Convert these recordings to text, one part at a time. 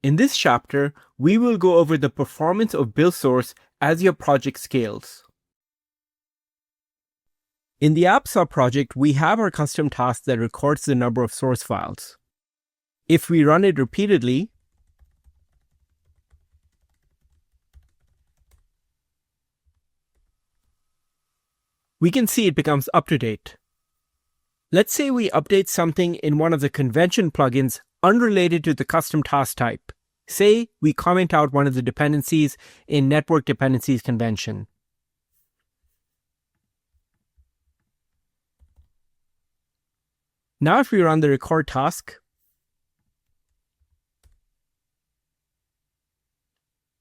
In this chapter, we will go over the performance of buildSrc as your project scales. In the app subproject, we have our custom task that records the number of source files. If we run it repeatedly, we can see it becomes up to date. Let's say we update something in one of the convention plugins unrelated to the custom task type. Say we comment out one of the dependencies in Network Dependencies convention. Now if we run the record task,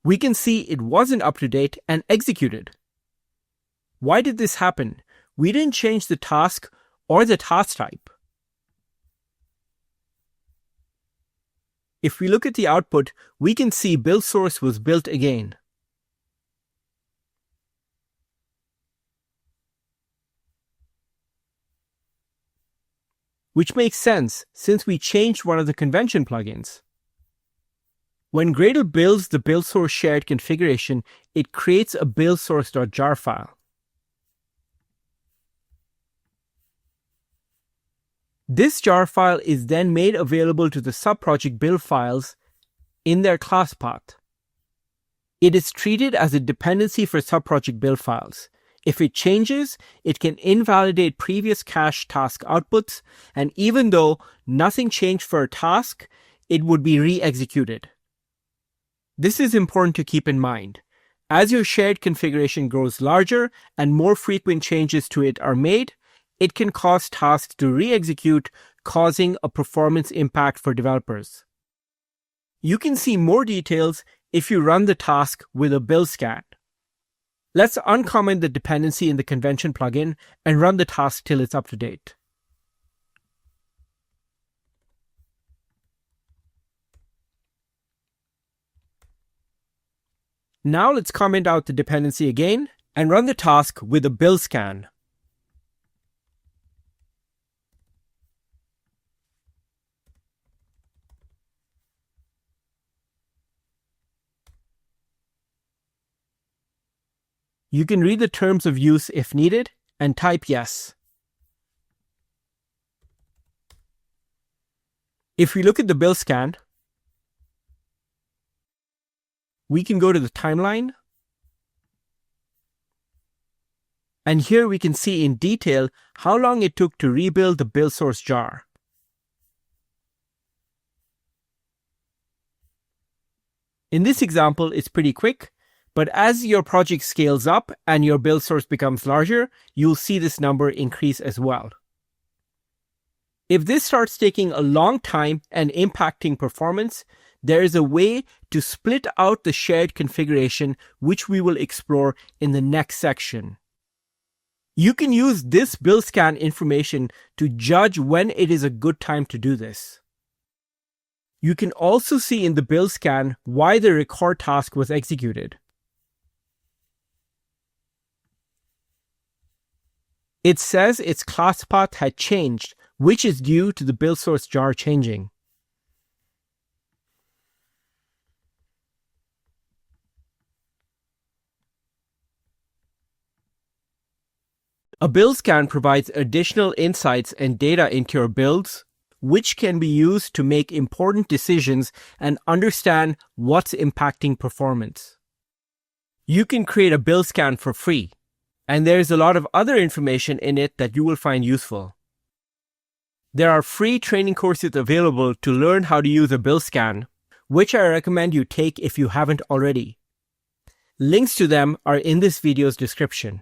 we can see it wasn't up to date and executed. Why did this happen? We didn't change the task or the task type. If we look at the output, we can see buildSrc was built again. Which makes sense since we changed one of the convention plugins. When Gradle builds the buildSrc shared configuration, it creates a buildSrc.jar file. This jar file is then made available to the subproject build files in their class path. It is treated as a dependency for subproject build files. If it changes, it can invalidate previous cache task outputs, and even though nothing changed for a task, it would be re-executed. This is important to keep in mind. As your shared configuration grows larger and more frequent changes to it are made, it can cause tasks to re-execute, causing a performance impact for developers. You can see more details if you run the task with a build scan. Let's uncomment the dependency in the convention plugin and run the task till it's up to date. Now let's comment out the dependency again and run the task with a build scan. You can read the terms of use if needed and type yes. If we look at the build scan, we can go to the timeline. And here we can see in detail how long it took to rebuild the buildSrc jar. In this example, it's pretty quick. But as your project scales up and your buildSrc becomes larger, you'll see this number increase as well. If this starts taking a long time and impacting performance, there is a way to split out the shared configuration, which we will explore in the next section. You can use this build scan information to judge when it is a good time to do this. You can also see in the build scan why the record task was executed. It says its class path had changed, which is due to the buildSrc jar changing. A build scan provides additional insights and data into your builds, which can be used to make important decisions and understand what's impacting performance. You can create a build scan for free. And there's a lot of other information in it that you will find useful. There are free training courses available to learn how to use a build scan, which I recommend you take if you haven't already. Links to them are in this video's description.